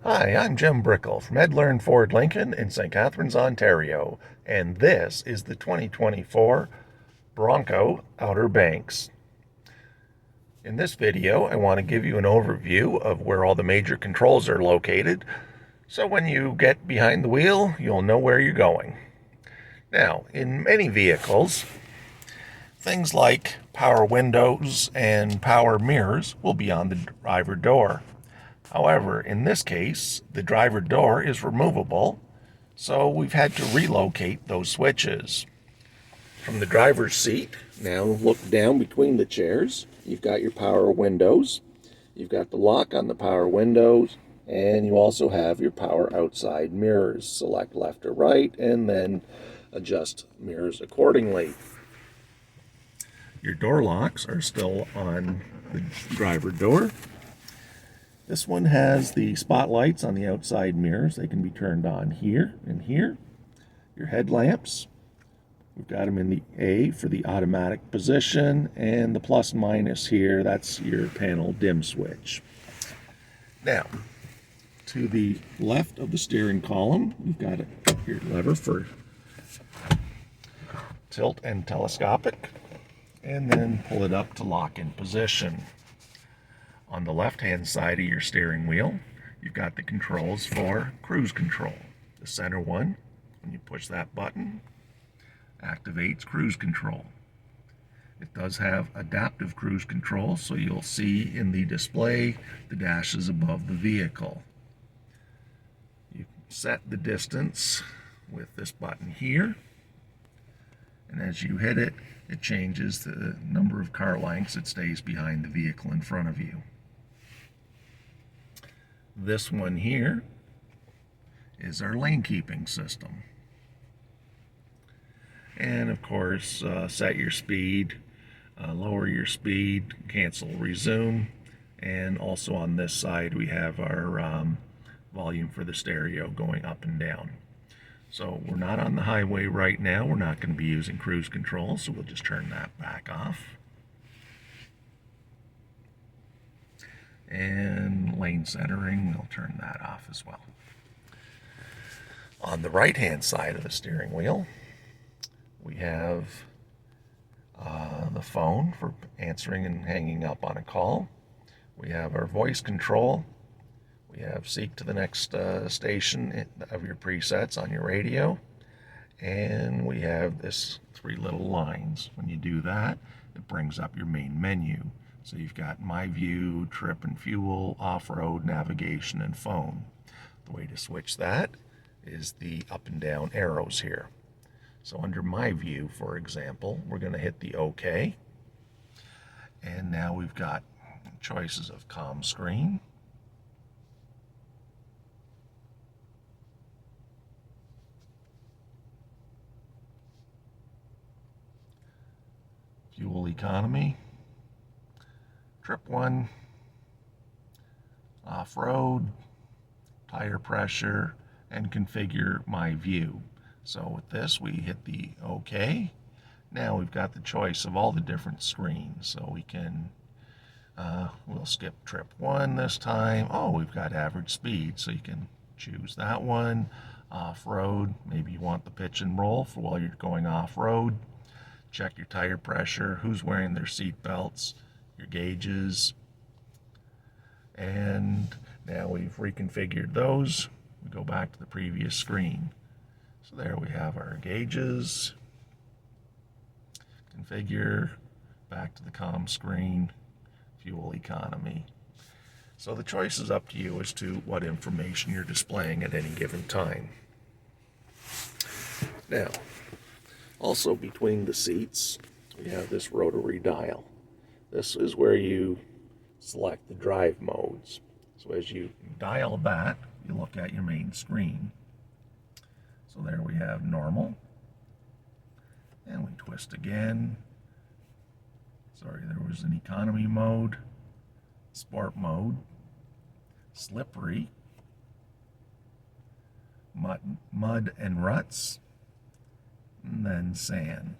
Hi, I'm Jim Brickell from Ed Learn Ford Lincoln in St. Catharines, Ontario, and this is the 2024 Bronco Outer Banks. In this video, I want to give you an overview of where all the major controls are located, so when you get behind the wheel, you'll know where you're going. Now, in many vehicles, things like power windows and power mirrors will be on the driver door. However, in this case, the driver door is removable, so we've had to relocate those switches. From the driver's seat, now look down between the chairs. You've got your power windows, you've got the lock on the power windows, and you also have your power outside mirrors. Select left or right, and then adjust mirrors accordingly. Your door locks are still on the driver door. This one has the spotlights on the outside mirrors. They can be turned on here and here. Your headlamps, we've got them in the A for the automatic position, and the plus and minus here, that's your panel dim switch. Now, to the left of the steering column, we've got your lever for tilt and telescopic, and then pull it up to lock in position. On the left-hand side of your steering wheel, you've got the controls for cruise control. The center one, when you push that button, activates cruise control. It does have adaptive cruise control, so you'll see in the display the dashes above the vehicle. You set the distance with this button here, and as you hit it, it changes the number of car lengths it stays behind the vehicle in front of you. This one here is our lane keeping system. And of course, set your speed, lower your speed, cancel, resume. And also on this side, we have our volume for the stereo going up and down. So we're not on the highway right now. We're not going to be using cruise control, so we'll just turn that back off. And lane centering, we'll turn that off as well. On the right-hand side of the steering wheel, we have the phone for answering and hanging up on a call. We have our voice control. We have seek to the next station of your presets on your radio. And we have this 3 little lines. When you do that, it brings up your main menu. So you've got My View, Trip and Fuel, Off-Road, Navigation, and Phone. The way to switch that is the up and down arrows here. So under My View, for example, we're going to hit the OK. And now we've got choices of comm screen, fuel economy, trip 1, off-road, tire pressure, and configure My View. So with this, we hit the OK. Now we've got the choice of all the different screens. So we can, we'll skip trip 1 this time. Oh, we've got average speed, so you can choose that one. Off-road, maybe you want the pitch and roll for while you're going off-road. Check your tire pressure, who's wearing their seat belts, your gauges, and now we've reconfigured those. We go back to the previous screen. So there we have our gauges, configure, back to the comm screen, fuel economy. So the choice is up to you as to what information you're displaying at any given time. Now, also between the seats, we have this rotary dial. This is where you select the drive modes. So as you dial that, you look at your main screen. So there we have normal, and we twist again. Sorry, there was an economy mode, sport mode, slippery, mud and ruts, and then sand.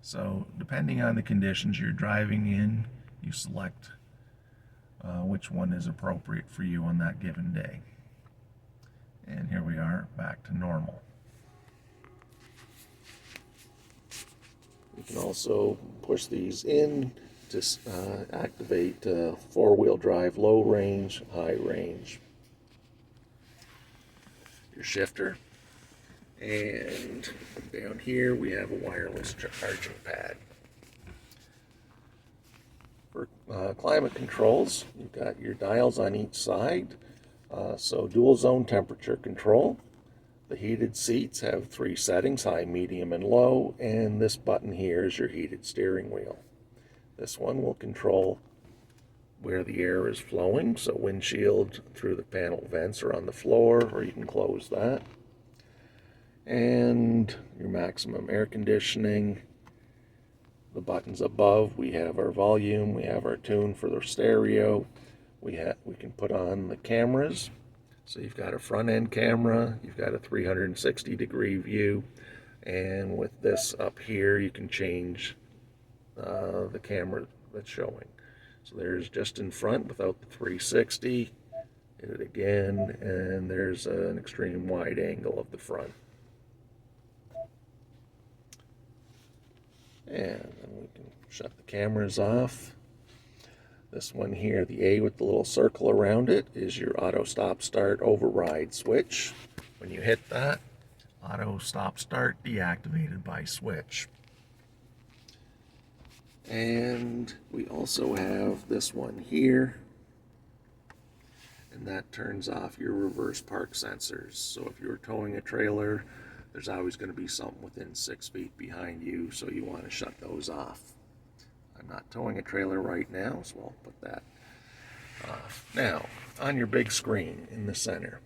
So depending on the conditions you're driving in, you select which one is appropriate for you on that given day. And here we are, back to normal. You can also push these in to activate four-wheel drive, low range, high range. Your shifter. And down here we have a wireless charging pad. For climate controls, you've got your dials on each side. So dual zone temperature control. The heated seats have 3 settings, high, medium, and low, and this button here is your heated steering wheel. This one will control where the air is flowing, so windshield through the panel vents are on the floor, or you can close that. And your maximum air conditioning. The buttons above, we have our volume, we have our tune for the stereo. We can put on the cameras. So you've got a front end camera, you've got a 360-degree view, and with this up here you can change the camera that's showing. So there's just in front without the 360, hit it again, and there's an extreme wide angle of the front. And then we can shut the cameras off. This one here, the A with the little circle around it, is your auto stop start override switch. When you hit that, auto stop start deactivated by switch. And we also have this one here, and that turns off your reverse park sensors. So if you're towing a trailer, there's always going to be something within 6 feet behind you, so you want to shut those off. I'm not towing a trailer right now, so I'll put that off. Now, on your big screen in the center,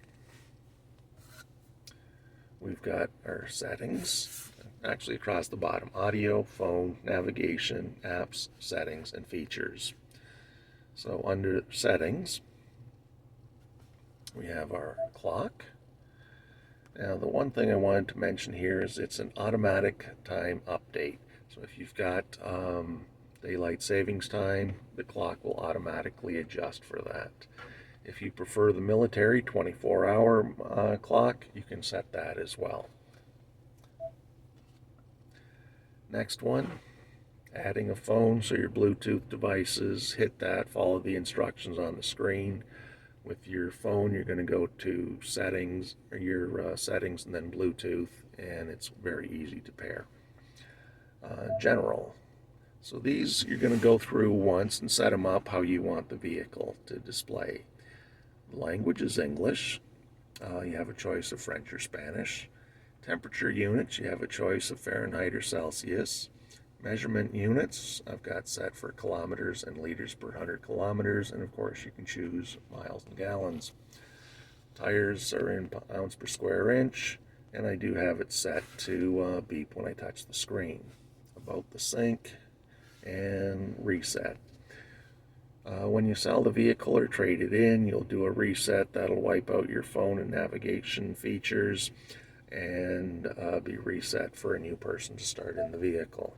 we've got our settings, actually across the bottom: audio, phone, navigation, apps, settings, and features. So under settings, we have our clock. Now, the one thing I wanted to mention here is it's an automatic time update. So if you've got daylight savings time, the clock will automatically adjust for that. If you prefer the military 24-hour clock, you can set that as well. Next one, adding a phone, so your Bluetooth devices, hit that, follow the instructions on the screen. With your phone, you're going to go to settings, or your settings, and then Bluetooth, and it's very easy to pair. General. So these you're going to go through once and set them up how you want the vehicle to display. The language is English. You have a choice of French or Spanish. Temperature units, you have a choice of Fahrenheit or Celsius. Measurement units, I've got set for kilometers and liters per 100 kilometers, and of course you can choose miles and gallons. Tires are in pounds per square inch, and I do have it set to beep when I touch the screen. About the sync and reset. When you sell the vehicle or trade it in, you'll do a reset. That'll wipe out your phone and navigation features and be reset for a new person to start in the vehicle.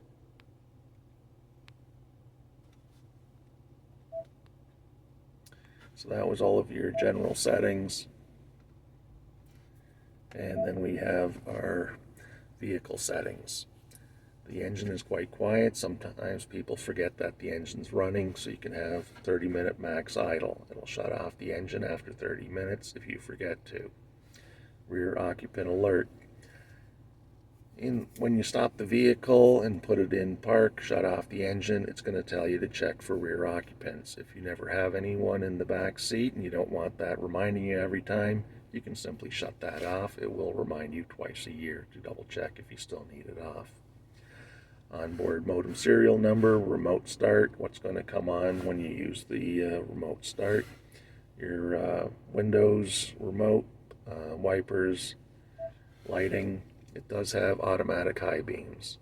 So that was all of your general settings. And then we have our vehicle settings. The engine is quite quiet. Sometimes people forget that the engine's running, so you can have 30-minute max idle. It'll shut off the engine after 30 minutes if you forget to. Rear occupant alert. When you stop the vehicle and put it in park, shut off the engine, it's going to tell you to check for rear occupants. If you never have anyone in the back seat and you don't want that reminding you every time, you can simply shut that off. It will remind you twice a year to double check if you still need it off. Onboard modem serial number, remote start, what's going to come on when you use the remote start. Your windows, remote, wipers, lighting. It does have automatic high beams,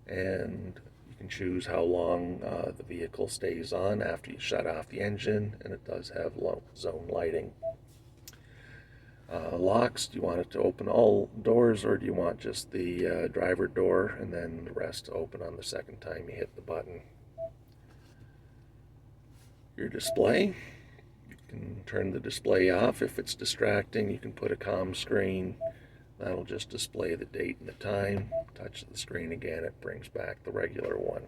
and you can choose how long the vehicle stays on after you shut off the engine, and it does have low zone lighting. Locks, do you want it to open all doors, or do you want just the driver door and then the rest to open on the second time you hit the button? Your display, You can turn the display off if it's distracting. You can put a comm screen. That'll just display the date and the time. Touch the screen again, it brings back the regular one.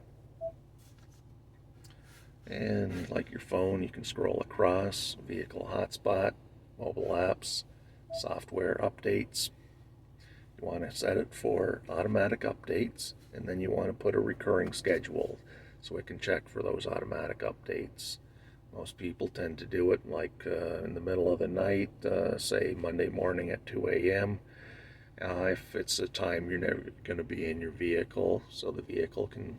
And like your phone, you can scroll across, vehicle hotspot, mobile apps, software updates. You want to set it for automatic updates, and then you want to put a recurring schedule so it can check for those automatic updates. Most people tend to do it like in the middle of the night, say Monday morning at 2 a.m. If it's a time you're never going to be in your vehicle, so the vehicle can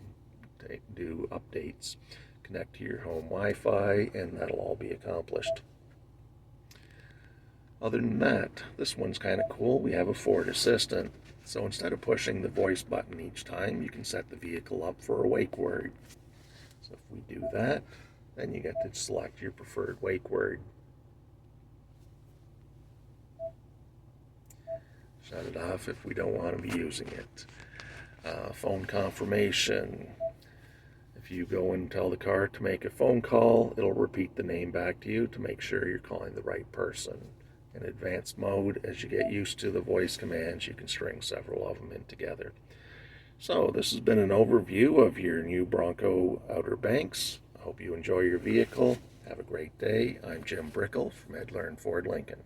do updates, connect to your home Wi-Fi, and that'll all be accomplished. Other than that, this one's kind of cool. We have a Ford Assistant, so instead of pushing the voice button each time, you can set the vehicle up for a wake word. So if we do that, then you get to select your preferred wake word. Shut it off if we don't want to be using it. Phone confirmation. If you go and tell the car to make a phone call, it'll repeat the name back to you to make sure you're calling the right person. In advanced mode, as you get used to the voice commands, you can string several of them in together. So this has been an overview of your new Bronco Outer Banks. I hope you enjoy your vehicle. Have a great day. I'm Jim Brickell from Ed Learn Ford Lincoln.